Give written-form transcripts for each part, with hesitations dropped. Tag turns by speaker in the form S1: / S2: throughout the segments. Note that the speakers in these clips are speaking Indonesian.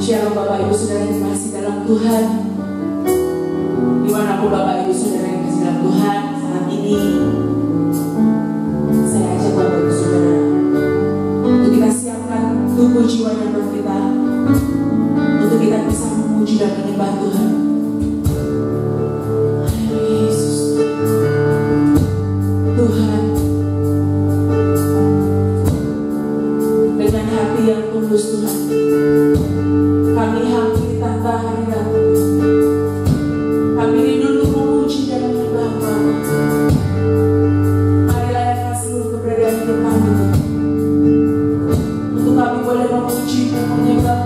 S1: Shalom Bapak Ibu Saudara yang masih dalam Tuhan, dimanapun Bapak Ibu Saudara yang masih dalam Tuhan saat ini, saya ajak Bapak Ibu Saudara untuk kita siapkan tubuh, jiwa, dan roh kita untuk kita bisa memuji dan menyembah Tuhan. Yesus, Tuhan, dengan hati yang tulus Tuhan, kami hampir tanpa hadirat-Mu. Kami rindu untuk memuji dan menyembah-Mu. Mari layakkan seluruh keberadaan hidup kami, Tuhan, untuk kami boleh memuji dan menyembah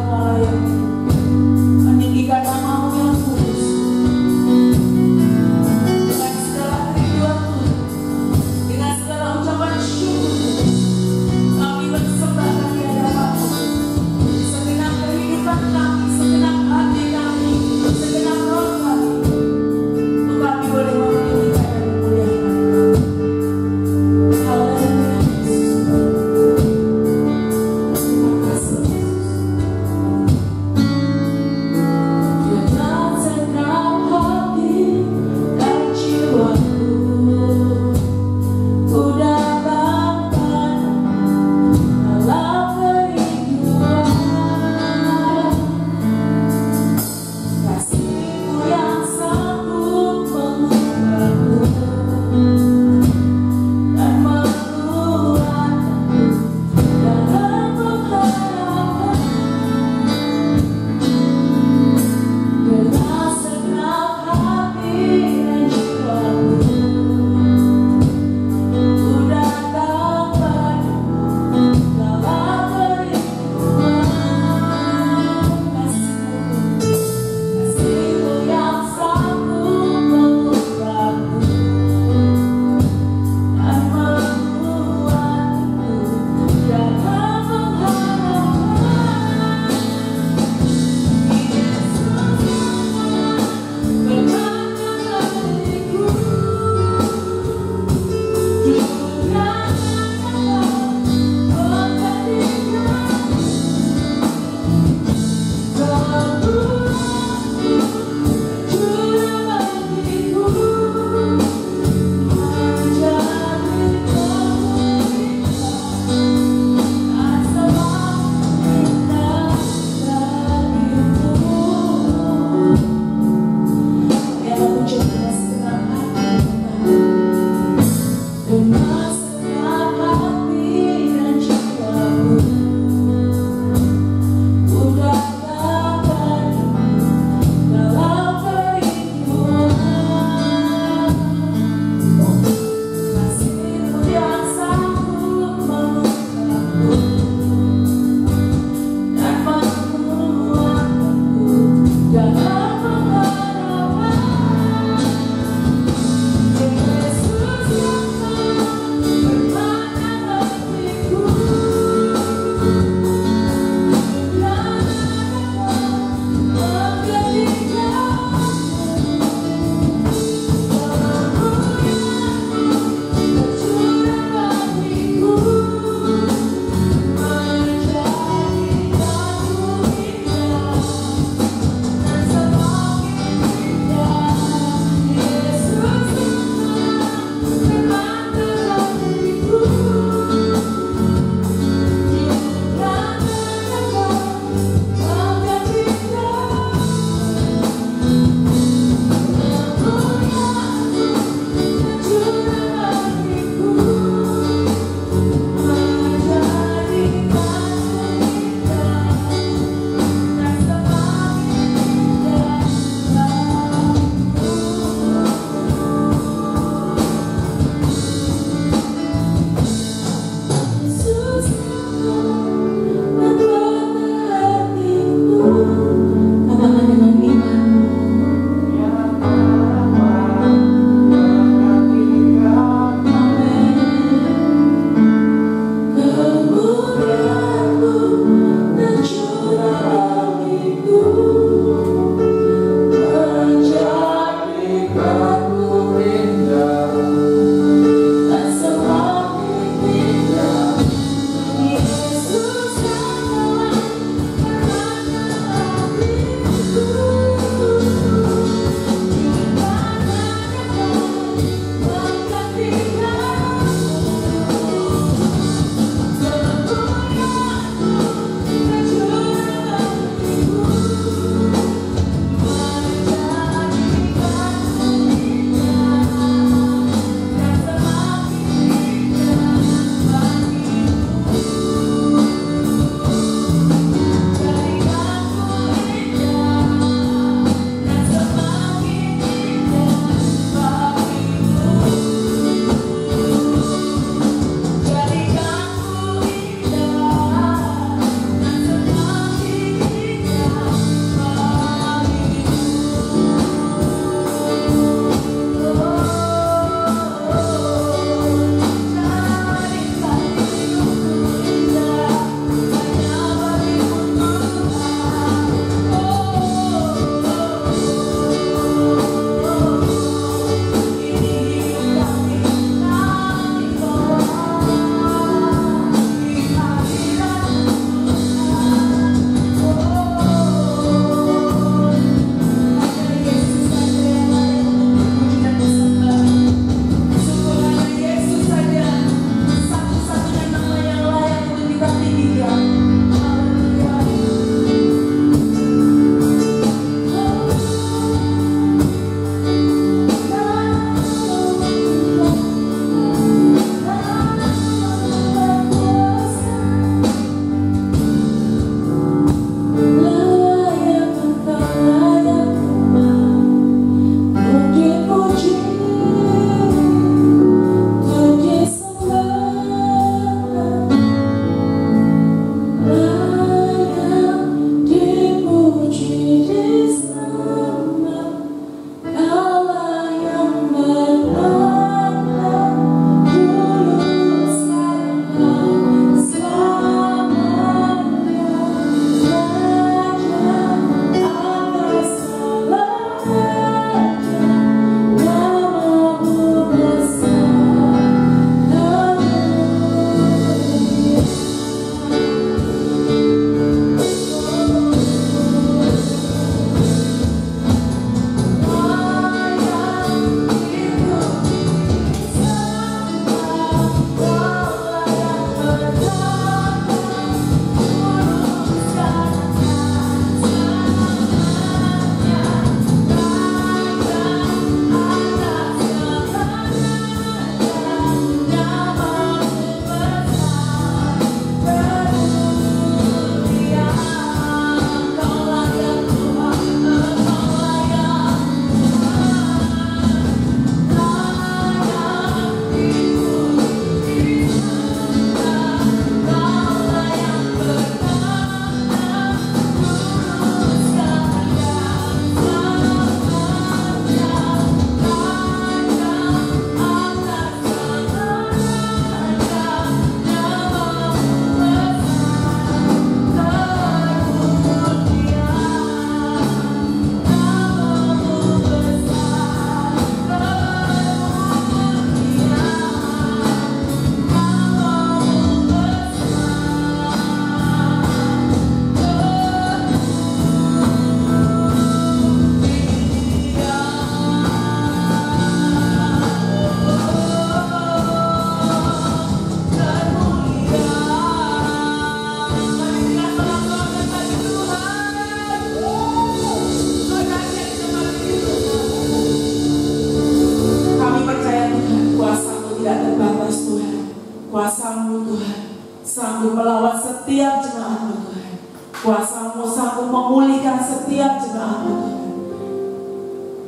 S1: Kuasa-Mu sanggup memulihkan setiap jemaat-Mu Tuhan.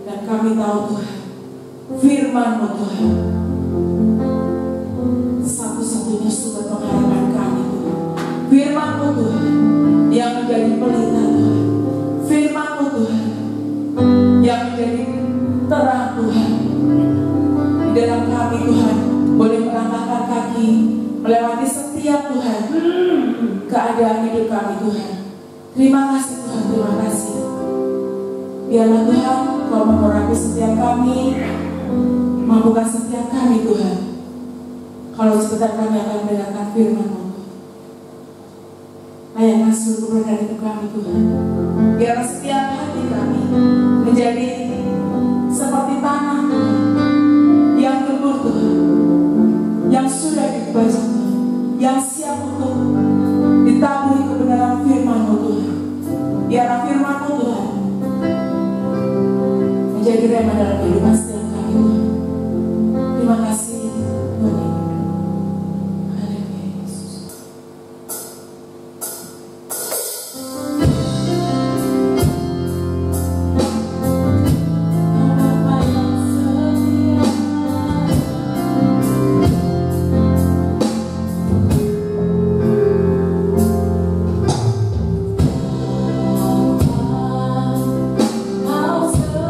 S1: Dan kami tahu Tuhan, firman-Mu Tuhan satu-satunya sumber pengharapan kami Tuhan. Firman-Mu Tuhan yang menjadi pelita Tuhan. Firman-Mu Tuhan yang menjadi terang Tuhan di dalam kami Tuhan, boleh melangkahkan kaki melewati setiap Tuhan keadaan hidup kami Tuhan. Terima kasih Tuhan, terima kasih. Biarlah Tuhan Kau mengurapi setiap kami, mampukan setiap kami Tuhan. Kalau sebentar kami akan mendengarkan firman-Mu, layaklah seluruh keberkahan hidup kami Tuhan. Biarlah setiap hati kami menjadi seperti tanah Tuhan, yang gembur Tuhan, yang sudah dibaca Tuhan, yang siap untuk ditaburi kebenaran firman-Mu Tuhan. Biarlah firman-Mu Tuhan menjadi rema dalam kehidupan setiap kami Tuhan. Terima kasih Tuhan.
S2: Kau setia.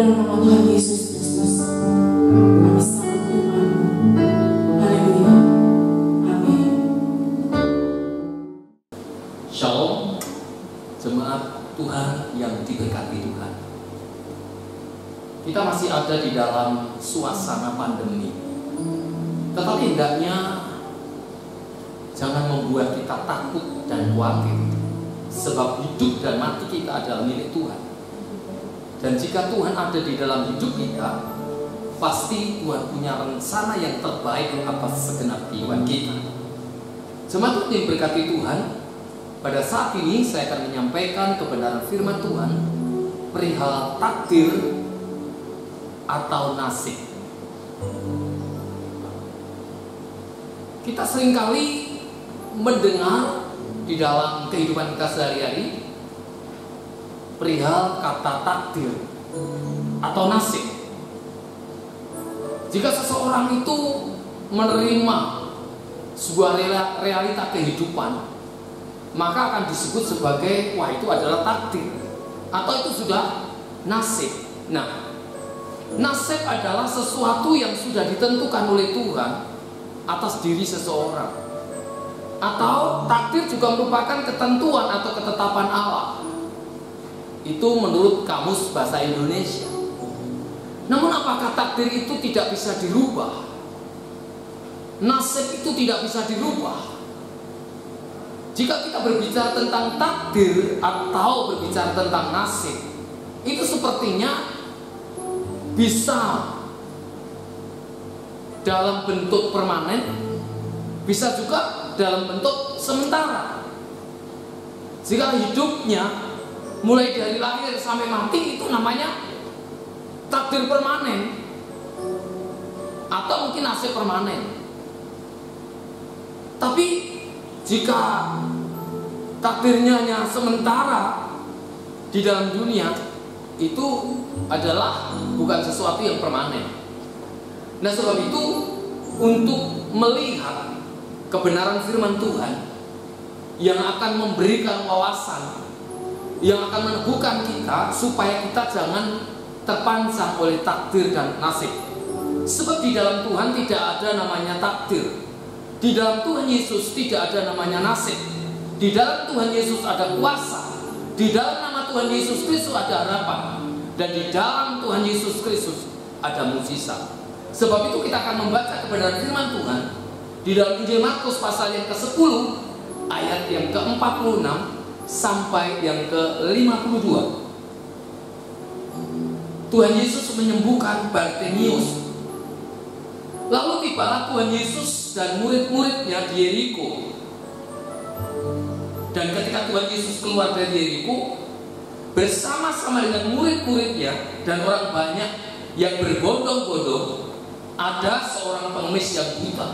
S1: dalam nama Tuhan Yesus Kristus kami sambut firman-Mu. Haleluya. Amin.
S2: Shalom, jemaat Tuhan yang diberkati Tuhan. Kita masih ada di dalam suasana pandemi. Tetapi hendaknya jangan membuat kita takut dan khawatir, sebab hidup dan mati kita adalah milik Tuhan. Dan jika Tuhan ada di dalam hidup kita, pasti Tuhan punya rencana yang terbaik atas segenap kehidupan kita. Jemaat yang diberkati Tuhan, pada saat ini saya akan menyampaikan kebenaran firman Tuhan perihal takdir atau nasib. Kita seringkali mendengar di dalam kehidupan kita sehari-hari perihal kata takdir atau nasib. Jika seseorang itu menerima sebuah realita kehidupan, maka akan disebut sebagai, wah, itu adalah takdir, atau itu sudah nasib. Nah, nasib adalah sesuatu yang sudah ditentukan oleh Tuhan atas diri seseorang, atau takdir juga merupakan ketentuan atau ketetapan Allah. Itu menurut Kamus Bahasa Indonesia. Namun apakah takdir itu tidak bisa dirubah? Nasib itu tidak bisa dirubah. Jika kita berbicara tentang takdir atau berbicara tentang nasib, itu sepertinya bisa dalam bentuk permanen, bisa juga dalam bentuk sementara. Jika hidupnya mulai dari lahir sampai mati itu namanya takdir permanen, atau mungkin nasib permanen. Tapi jika takdirnya hanya sementara di dalam dunia, itu adalah bukan sesuatu yang permanen. Nah, sebab itu untuk melihat kebenaran firman Tuhan yang akan memberikan wawasan, yang akan meneguhkan kita supaya kita jangan terpancang oleh takdir dan nasib. Sebab di dalam Tuhan tidak ada namanya takdir. Di dalam Tuhan Yesus tidak ada namanya nasib. Di dalam Tuhan Yesus ada kuasa. Di dalam nama Tuhan Yesus Kristus ada harapan. Dan di dalam Tuhan Yesus Kristus ada mukjizat. Sebab itu kita akan membaca kebenaran firman Tuhan di dalam Injil Markus pasal yang ke-10 ayat yang ke-46 sampai yang ke-52. Tuhan Yesus menyembuhkan Bartimeus. Lalu tibalah Tuhan Yesus dan murid-muridnya di Yeriko. Dan ketika Tuhan Yesus keluar dari Yeriko bersama-sama dengan murid-muridnya dan orang banyak yang berbondong-bondong, ada seorang pengemis yang buta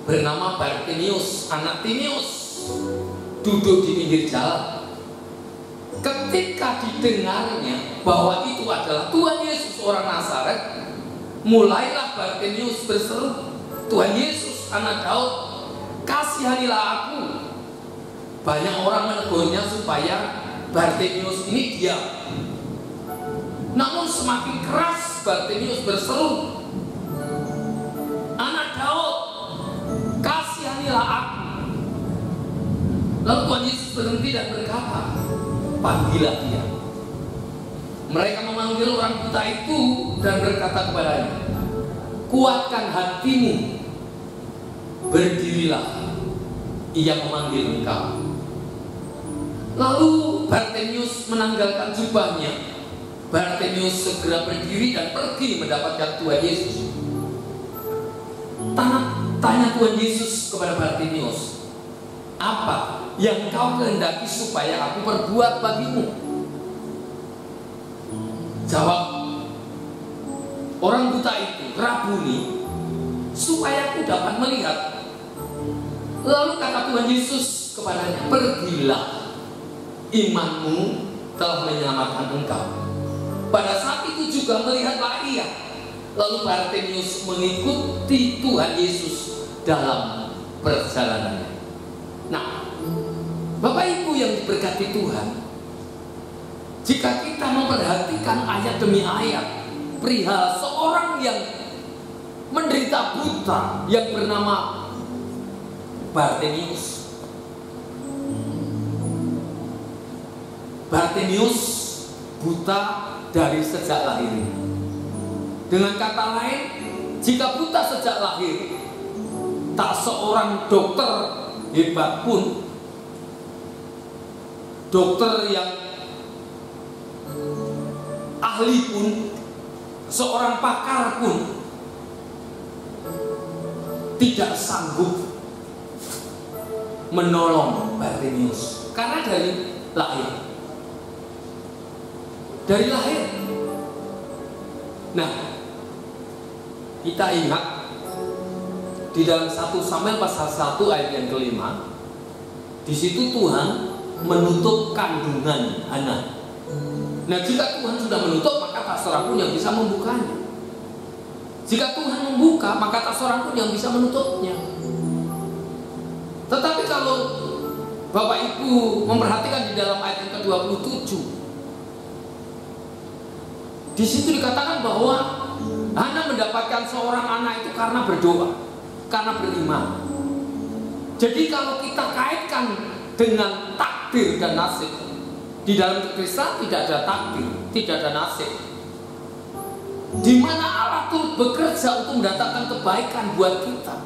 S2: bernama Bartimeus, anak Timeus, duduk di pinggir jalan. Ketika didengarnya bahwa itu adalah Tuhan Yesus orang Nazaret, mulailah Bartimeus berseru, "Tuhan Yesus, anak Daud, kasihanilah aku." Banyak orang menegurnya supaya Bartimeus ini diam. Namun semakin keras Bartimeus berseru, "Anak Daud, kasihanilah aku." Lalu Tuhan Yesus berhenti dan berkata, "Panggillah dia." Mereka memanggil orang buta itu dan berkata kepadanya, "Kuatkan hatimu, berdirilah, ia memanggil engkau." Lalu Bartimeus menanggalkan jubahnya. Bartimeus segera berdiri dan pergi mendapatkan Tuhan Yesus. Tanya Tuhan Yesus kepada Bartimeus, "Apa yang kau kehendaki supaya aku perbuat bagimu?" Jawab orang buta itu, "Rabuni, supaya aku dapat melihat." Lalu kata Tuhan Yesus kepadanya, "Pergilah, imanmu telah menyelamatkan engkau." Pada saat itu juga melihatlah ia. Lalu Bartimeus mengikuti Tuhan Yesus dalam perjalanannya. Nah, Bapak Ibu yang diberkati Tuhan, jika kita memperhatikan ayat demi ayat perihal seorang yang menderita buta yang bernama Bartimius. Bartimius buta dari sejak lahir. Dengan kata lain, jika buta sejak lahir, tak seorang dokter hebat pun, dokter yang ahli pun, seorang pakar pun tidak sanggup menolong Bartimius karena dari lahir. Dari lahir. Nah, kita ingat di dalam 1 Samuel pasal 1 ayat yang kelima, di situ Tuhan menutup kandungan Hana. Nah, jika Tuhan sudah menutup, maka tak seorang pun yang bisa membukanya. Jika Tuhan membuka, maka tak seorang pun yang bisa menutupnya. Tetapi kalau Bapak Ibu memperhatikan di dalam ayat yang ke-27, di situ dikatakan bahwa Hana mendapatkan seorang anak itu karena berdoa, karena beriman. Jadi kalau kita kaitkan dengan takdir dan nasib, di dalam kekristenan tidak ada takdir, tidak ada nasib. Di mana Allah turut bekerja untuk mendatangkan kebaikan buat kita.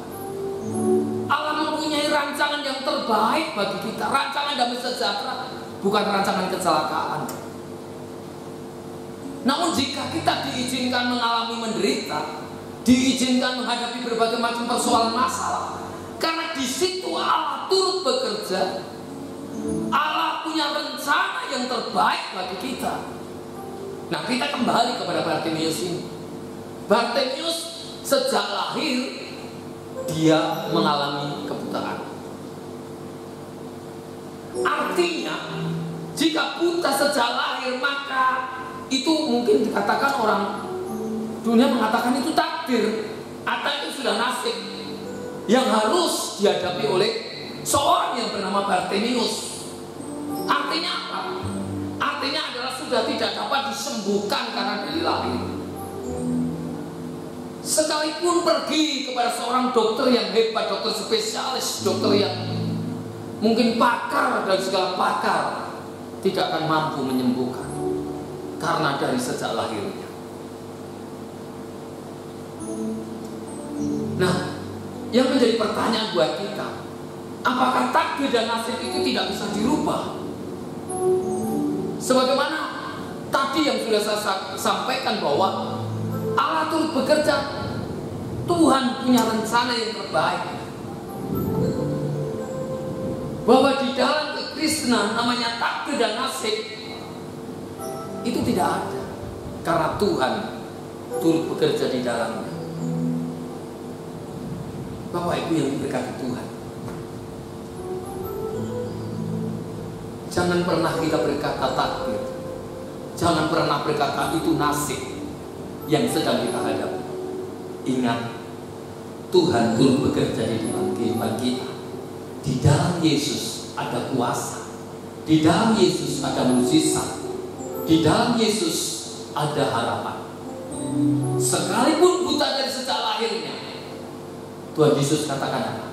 S2: Allah mempunyai rancangan yang terbaik bagi kita, rancangan damai sejahtera, bukan rancangan kecelakaan. Namun jika kita diizinkan mengalami menderita, diizinkan menghadapi berbagai macam persoalan masalah, karena di situ Allah turut bekerja, Allah punya rencana yang terbaik bagi kita. Nah, kita kembali kepada Bartimius ini. Bartimius sejak lahir dia mengalami kebutaan. Artinya, jika buta sejak lahir, maka itu mungkin dikatakan orang dunia mengatakan itu takdir atau itu sudah nasib yang harus dihadapi oleh seorang yang bernama Bartimius. Artinya apa? Artinya adalah sudah tidak dapat disembuhkan karena dari lahir. Sekalipun pergi kepada seorang dokter yang hebat, dokter spesialis, dokter yang mungkin pakar dan segala pakar, tidak akan mampu menyembuhkan karena dari sejak lahirnya. Nah, yang menjadi pertanyaan buat kita, apakah takdir dan nasib itu tidak bisa dirubah? Sebagaimana tadi yang sudah saya sampaikan bahwa Allah turut bekerja, Tuhan punya rencana yang terbaik. Bahwa di dalam kekristenan namanya takdir dan nasib itu tidak ada, karena Tuhan turut bekerja di dalamnya. Bapak Ibu yang diberkati Tuhan, jangan pernah kita berkata takdir, jangan pernah berkata itu nasib yang sedang kita hadapi. Ingat, Tuhan turut bekerja di dalam kehidupan kita. Di dalam Yesus ada kuasa, di dalam Yesus ada mukjizat, di dalam Yesus ada harapan. Sekalipun buta dari sejak lahirnya, Tuhan Yesus katakan apa?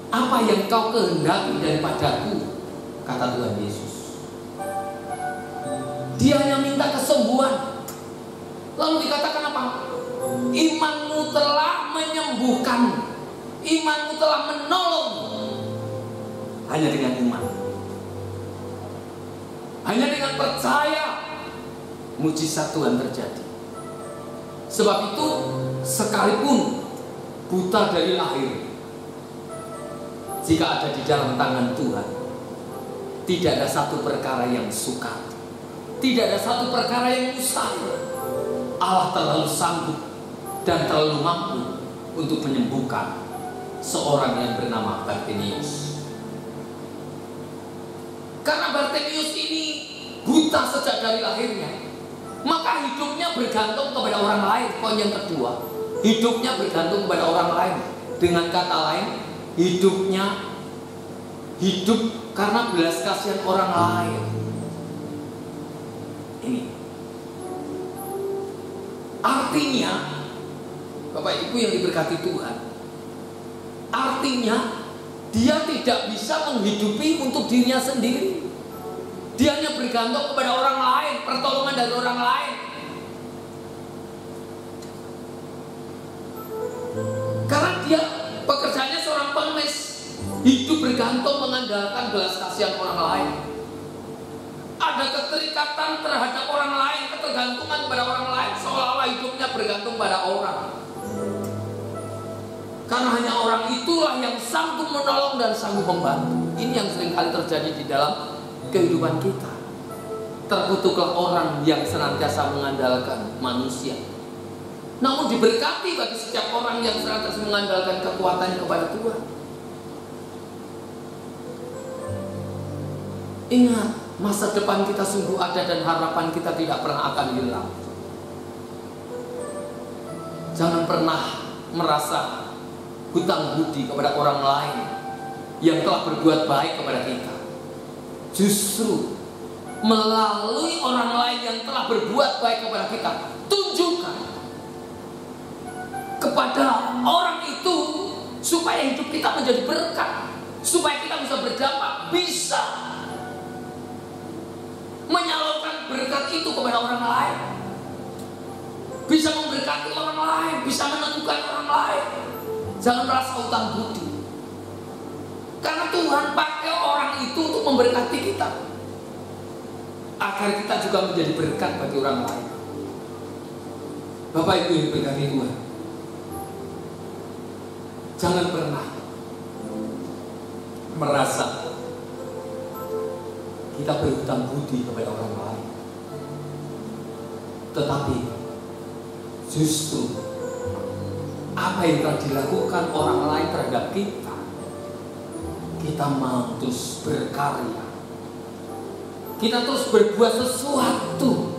S2: Apa yang kau kehendaki daripadaku, kata Tuhan Yesus. Dia hanya minta kesembuhan. Lalu dikatakan apa? Imanmu telah menyembuhkan, imanmu telah menolong. Hanya dengan iman, hanya dengan percaya, mujizat Tuhan terjadi. Sebab itu, sekalipun buta dari lahir, jika ada di dalam tangan Tuhan, tidak ada satu perkara yang sukar, tidak ada satu perkara yang mustahil. Allah terlalu sanggup dan terlalu mampu untuk menyembuhkan seorang yang bernama Bartimius. Karena Bartimius ini buta sejak dari lahirnya, maka hidupnya bergantung kepada orang lain. Poin yang kedua, hidupnya bergantung kepada orang lain. Dengan kata lain, hidupnya hidup karena belas kasihan orang lain. Ini artinya, Bapak Ibu yang diberkati Tuhan, artinya dia tidak bisa menghidupi untuk dirinya sendiri. Dia hanya bergantung kepada orang lain, pertolongan dari orang lain. Karena dia pekerjaannya seorang pengemis, hidup bergantung mengandalkan belas kasihan orang lain. Ada keterikatan terhadap orang lain, ketergantungan kepada orang lain, seolah-olah hidupnya bergantung pada orang. Karena hanya orang itulah yang sanggup menolong dan sanggup membantu. Ini yang seringkali terjadi di dalam kehidupan kita. Terkutuklah orang yang senantiasa mengandalkan manusia. Namun diberkati bagi setiap orang yang senantiasa mengandalkan kekuatannya kepada Tuhan. Ingat, masa depan kita sungguh ada dan harapan kita tidak pernah akan hilang. Jangan pernah merasa hutang budi kepada orang lain yang telah berbuat baik kepada kita. Justru melalui orang lain yang telah berbuat baik kepada kita, tunjukkan kepada orang itu supaya hidup kita menjadi berkat, supaya kita bisa berdampak, bisa menyalurkan berkat itu kepada orang lain, bisa memberkati orang lain, bisa meneguhkan orang lain. Jangan merasa hutang budi, karena Tuhan pakai orang itu untuk memberkati kita, agar kita juga menjadi berkat bagi orang lain. Bapak Ibu yang diberkati Tuhan, jangan pernah merasa kita berhutang budi kepada orang lain, tetapi justru apa yang telah dilakukan orang lain terhadap kita, kita mau terus berkarya, kita terus berbuat sesuatu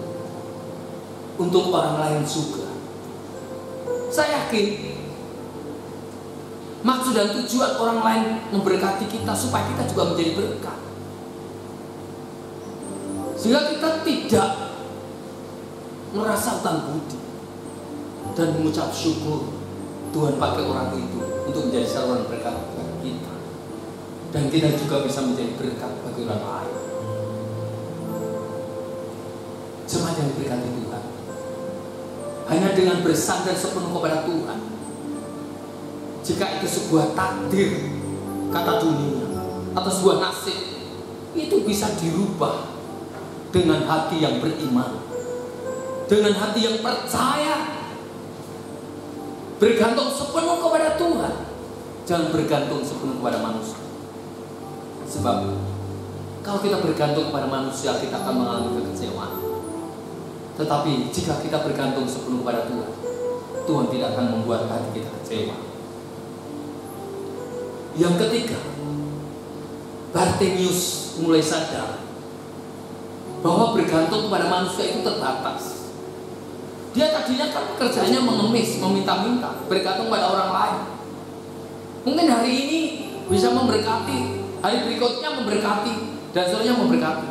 S2: untuk orang lain juga. Saya yakin maksud dan tujuan orang lain memberkati kita supaya kita juga menjadi berkat, sehingga kita tidak merasa hutang budi dan mengucap syukur Tuhan pakai orang itu untuk menjadi saluran berkat bagi kita, dan kita juga bisa menjadi berkat bagi orang lain. Jemaat yang diberkati Tuhan, hanya dengan bersandar sepenuh kepada Tuhan, jika itu sebuah takdir kata dunia atau sebuah nasib, itu bisa dirubah dengan hati yang beriman, dengan hati yang percaya, bergantung sepenuh kepada Tuhan. Jangan bergantung sepenuh kepada manusia. Sebab kalau kita bergantung kepada manusia, kita akan mengalami kekecewaan. Tetapi jika kita bergantung sepenuh kepada Tuhan, Tuhan tidak akan membuat hati kita kecewa. Yang ketiga, Bartimeus mulai sadar bahwa bergantung kepada manusia itu terbatas. Dia tadinya kan pekerjaannya mengemis, meminta-minta, bergantung pada orang lain. Mungkin hari ini bisa memberkati, hari berikutnya memberkati, dan seterusnya memberkati.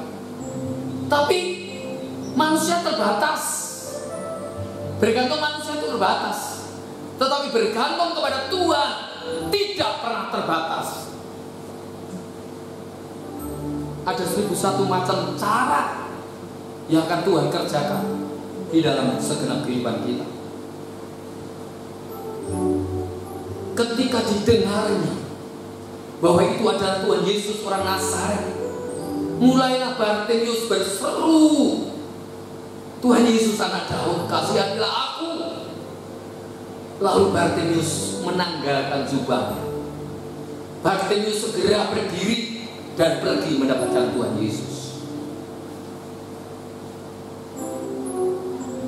S2: Tapi manusia terbatas. Bergantung manusia itu terbatas. Tetapi bergantung kepada Tuhan tidak pernah terbatas. Ada 1001 macam cara yang akan Tuhan kerjakan di dalam segenap kehidupan kita. Ketika didengarnya bahwa itu adalah Tuhan Yesus orang Nazaret, mulailah Bartimeus berseru, Tuhan Yesus anak Daud, kasihanilah aku. Lalu Bartimeus menanggalkan jubahnya. Bartimeus segera berdiri dan pergi mendapatkan Tuhan Yesus.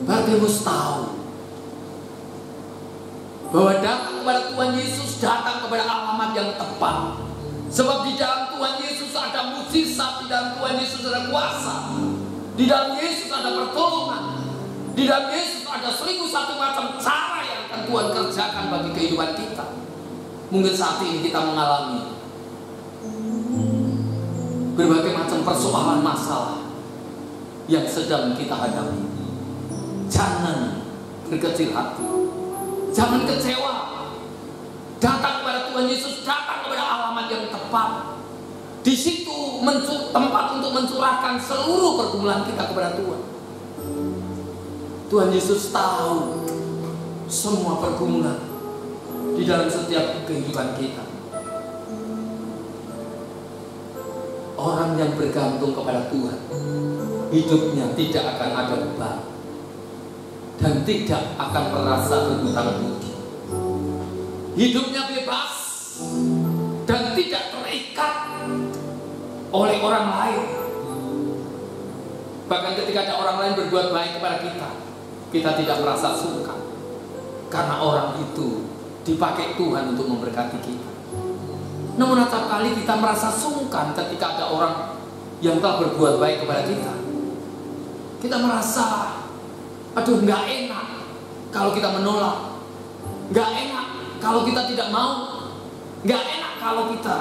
S2: Bartimeus tahu bahwa datang kepada Tuhan Yesus, datang kepada alamat yang tepat. Sebab di dalam Tuhan Yesus ada mujizat, di dalam Tuhan Yesus ada kuasa, di dalam Yesus ada pertolongan, di dalam Yesus ada 1001 macam cara yang akan Tuhan kerjakan bagi kehidupan kita. Mungkin saat ini kita mengalami berbagai macam persoalan masalah, yang sedang kita hadapi. Jangan berkecil hati, jangan kecewa. Datang kepada Tuhan Yesus, datang kepada alamat yang tepat. Di situ tempat untuk mencurahkan seluruh pergumulan kita kepada Tuhan. Tuhan Yesus tahu semua pergumulan di dalam setiap kehidupan kita. Orang yang bergantung kepada Tuhan, hidupnya tidak akan ada beban dan tidak akan merasa berhutang budi. Hidupnya bebas dan tidak terikat oleh orang lain. Bahkan ketika ada orang lain berbuat baik kepada kita, kita tidak merasa sungkan, karena orang itu dipakai Tuhan untuk memberkati kita. Namun acap kali kita merasa sungkan ketika ada orang yang telah berbuat baik kepada kita. Kita merasa, aduh, nggak enak kalau kita menolak, nggak enak kalau kita tidak mau, nggak enak kalau kita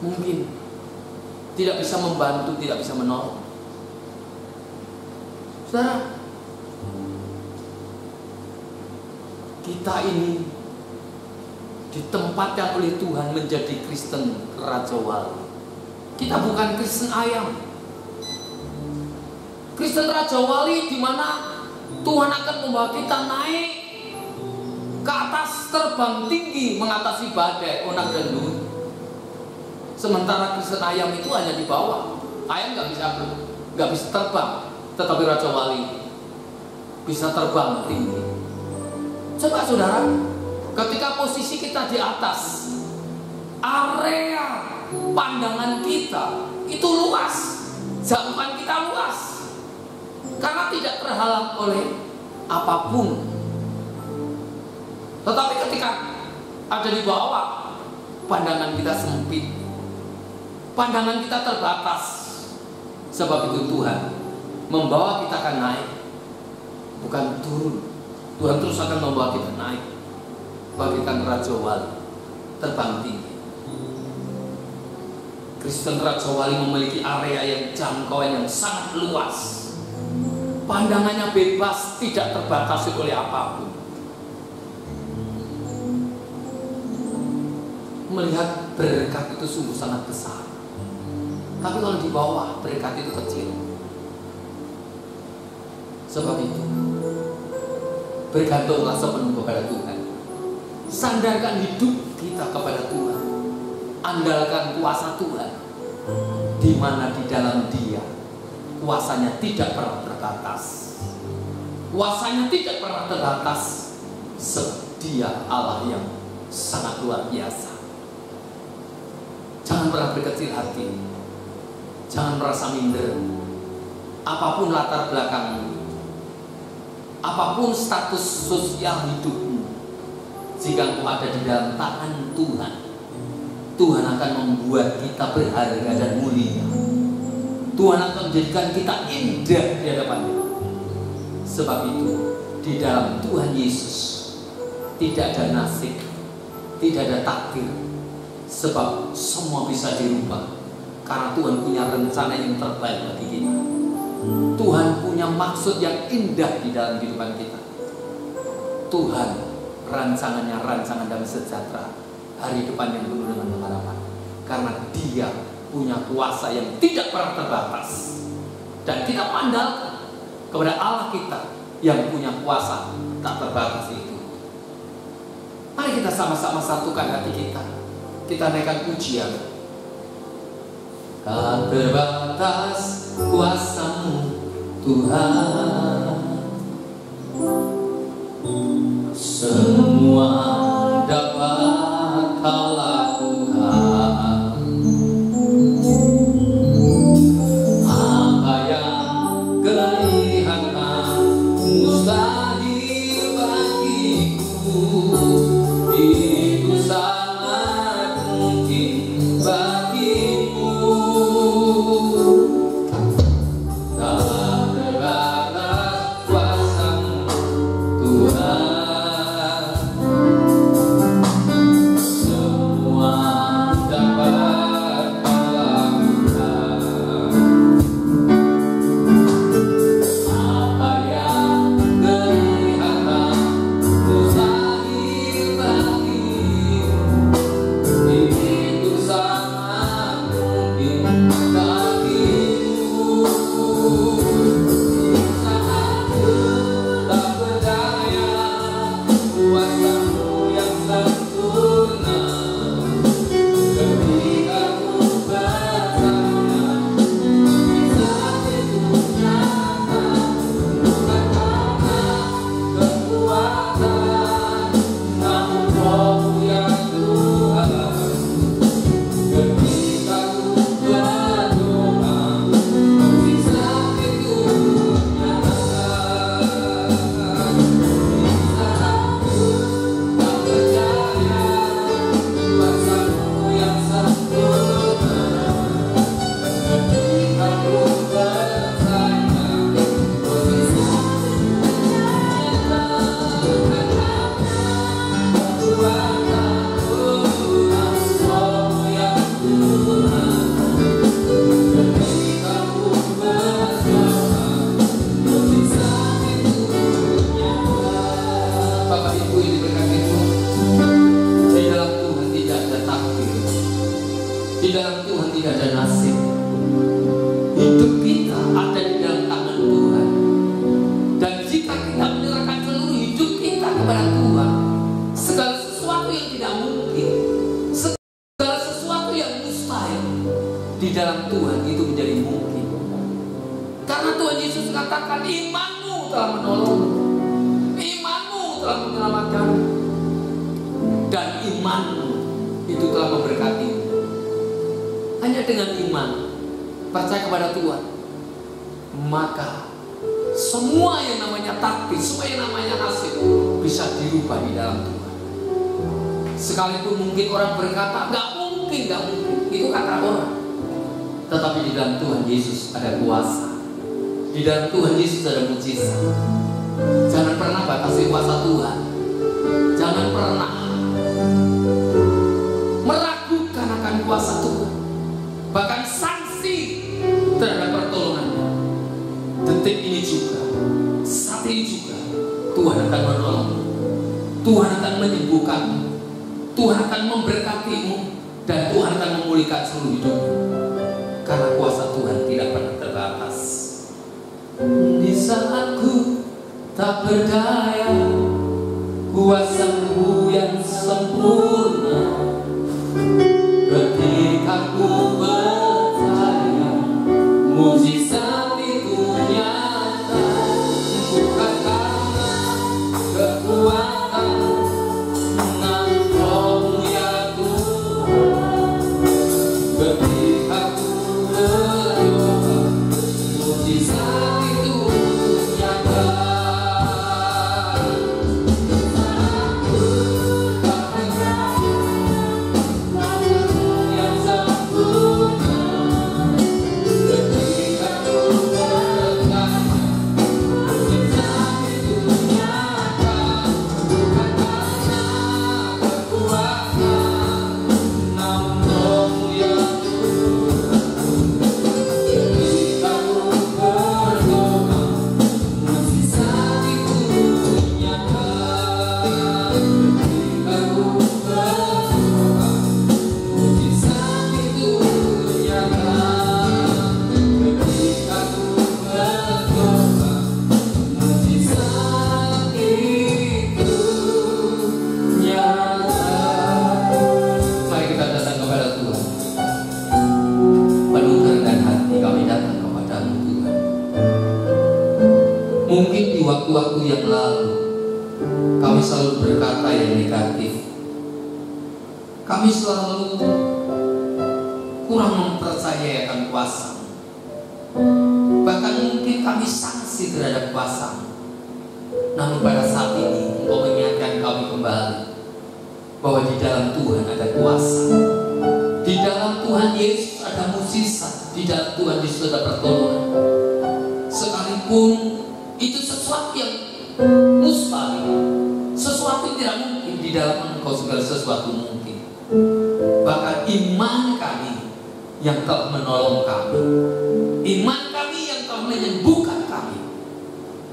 S2: mungkin tidak bisa membantu, tidak bisa menolong. Saudara, kita ini ditempatkan oleh Tuhan menjadi Kristen Raja Wali. Kita bukan Kristen ayam. Kristen Raja Wali di mana Tuhan akan membawa kita naik ke atas, terbang tinggi, mengatasi badai, onak dan duri. Sementara Kristen ayam itu hanya di bawah. Ayam nggak bisa terbang, tetapi Raja Wali bisa terbang tinggi. Coba saudara, ketika posisi kita di atas, area pandangan kita itu luas, jangkauan kita luas, karena tidak terhalang oleh apapun. Tetapi ketika ada di bawah, pandangan kita sempit, pandangan kita terbatas. Sebab itu Tuhan membawa kita akan naik, bukan turun. Tuhan terus akan membawa kita naik, bagaikan Raja Wali terbang tinggi. Kristen Raja Wali memiliki area yang jangkauan yang sangat luas, pandangannya bebas, tidak terbatasi oleh apapun. Melihat berkat itu sungguh sangat besar. Tapi kalau di bawah, berkat itu kecil. Sebab itu, bergantunglah sepenuh kepada Tuhan. Sandarkan hidup kita kepada Tuhan. Andalkan kuasa Tuhan, di mana di dalam Dia kuasanya tidak pernah terbatas. Kuasanya tidak pernah terbatas. Dia Allah yang sangat luar biasa. Jangan pernah berkecil hati, jangan merasa minder. Apapun latar belakangmu, apapun status sosial hidupmu, jika engkau ada di dalam tangan Tuhan, Tuhan akan membuat kita berharga dan mulia. Tuhan akan menjadikan kita indah di hadapan-Nya. Sebab itu, di dalam Tuhan Yesus tidak ada nasib, tidak ada takdir. Sebab semua bisa dirubah, karena Tuhan punya rencana yang terbaik bagi kita. Tuhan punya maksud yang indah di dalam kehidupan kita. Tuhan rancangannya rancangan damai sejahtera, hari depan yang penuh dengan harapan, karena Dia punya kuasa yang tidak pernah terbatas. Dan kita mandalkan kepada Allah kita yang punya kuasa tak terbatas itu. Mari kita sama-sama satukan hati kita. Kita naikkan pujian. Tak terbatas kuasa-Mu Tuhan, semua dapat Kau lakukan. Apa yang kelihatan mustahil bagiku, itu sangat mungkin bagimu. Tak terbatas dikatakan imanmu telah menolongmu, imanmu telah menyelamatkanmu, dan imanmu itu telah memberkatimu. Hanya dengan iman, percaya kepada Tuhan, maka semua yang namanya takdir, semua yang namanya nasib bisa dirubah di dalam Tuhan. Sekalipun mungkin orang berkata, gak mungkin, itu kata orang. Tetapi di dalam Tuhan Yesus ada kuasa, di dalam Tuhan Yesus ada mujizat. Jangan pernah batasi kuasa Tuhan. Jangan pernah meragukan akan kuasa Tuhan. Bahkan sanksi terhadap pertolongannya. Detik ini juga, saat ini juga, Tuhan akan menolong, Tuhan akan menyembuhkanmu, Tuhan akan memberkatimu, dan Tuhan akan memulihkan seluruh hidupmu. Karena kuasa Tuhan tidak pernah terbatas. Di saat ku tak berdaya, kuasa-Mu yang sempurna. Ketika ku percaya, mujizat itu nyata. Bukan karena kekuatan Roh-Mu ya Tuhan. Ketika ku berdoa, mujizat itu nyata. Mungkin di waktu-waktu yang lalu kami selalu berkata yang negatif. Kami selalu kurang mempercayai akan kuasa. Bahkan mungkin kami sanksi terhadap kuasa. Namun pada saat ini Engkau mengingatkan kami kembali bahwa di dalam Tuhan ada kuasa. Di dalam Tuhan Yesus ada mujizat. Di dalam Tuhan Yesus ada pertolongan. Sekalipun itu sesuatu yang mustahil, sesuatu yang tidak mungkin, di dalam Engkau segala sesuatu mungkin. Bahkan iman kami yang telah menolong kami, iman kami yang telah menyembuhkan kami.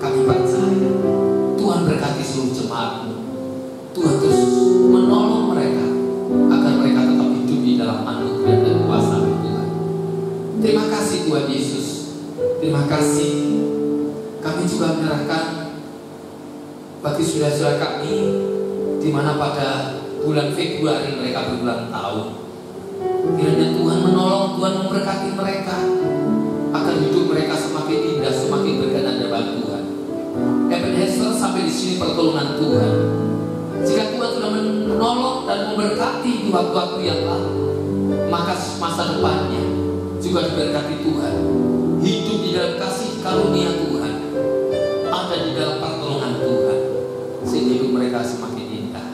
S2: Kami percaya Tuhan berkati seluruh jemaat-Mu. Tuhan terus menolong mereka agar mereka tetap hidup di dalam anugerah dan kuasa Tuhan. Terima kasih Tuhan Yesus. Terima kasih. Kami juga menyerahkan bagi saudara-saudara kami di mana pada bulan Februari mereka berulang tahun. Kiranya Tuhan menolong, Tuhan memberkati mereka agar hidup mereka semakin indah, semakin berkenan di hadapan Tuhan. Ebenezer sampai di sini pertolongan Tuhan. Jika Tuhan sudah menolong dan memberkati di waktu-waktu yang lalu, maka masa depannya juga diberkati Tuhan. Hidup di dalam kasih karunia Tuhan, ada di dalam pertolongan Tuhan, sehingga hidup mereka semakin indah.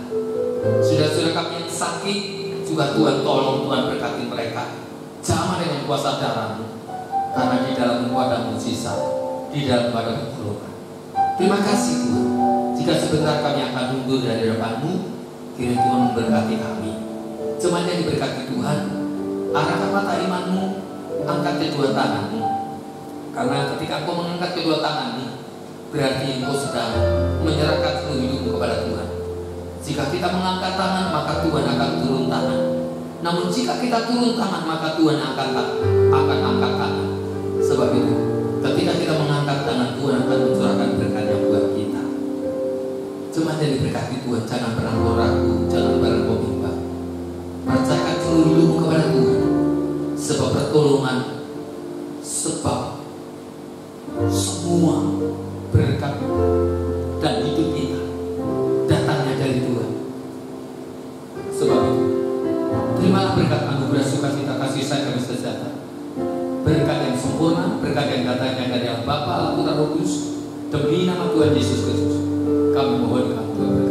S2: Saudara-saudara kami yang sakit juga Tuhan tolong, Tuhan berkati mereka. Jamah dengan kuasa darah-Mu, karena di dalam Engkau ada mujizat, di dalam Engkau ada pertolongan. Terima kasih Tuhan. Jika sebentar kami akan mundur dari hadapan-Mu, kiranya Tuhan memberkati kami. Jemaat yang diberkati Tuhan, arahkan mata iman-Mu, angkat kedua tangan-Mu. Karena ketika Engkau mengangkat kedua tangan-Mu, berarti Engkau sedang menyerahkan seluruh hidupmu kepada Tuhan. Jika kita mengangkat tangan, maka Tuhan akan turun tangan. Namun jika kita turun tangan, maka Tuhan akan angkat tangan. Sebab itu, ketika kita mengangkat tangan, Tuhan akan mencurahkan berkat-Nya buat kita. Cuma yang diberkati Tuhan, jangan pernah ragu, jangan pernah bimbang. Percayakan seluruh hidupmu kepada Tuhan. Sebab pertolongan, sebab semua berkat dan hidup kita datangnya dari Tuhan. Sebab itu, terimalah berkat anugerah sukacita kasih sayang dan sejahtera, berkat yang sempurna, berkat yang datangnya dari Allah Bapa, Anak, Putra, Roh Kudus. Demi nama Tuhan Yesus Kristus, kami mohon Tuhan.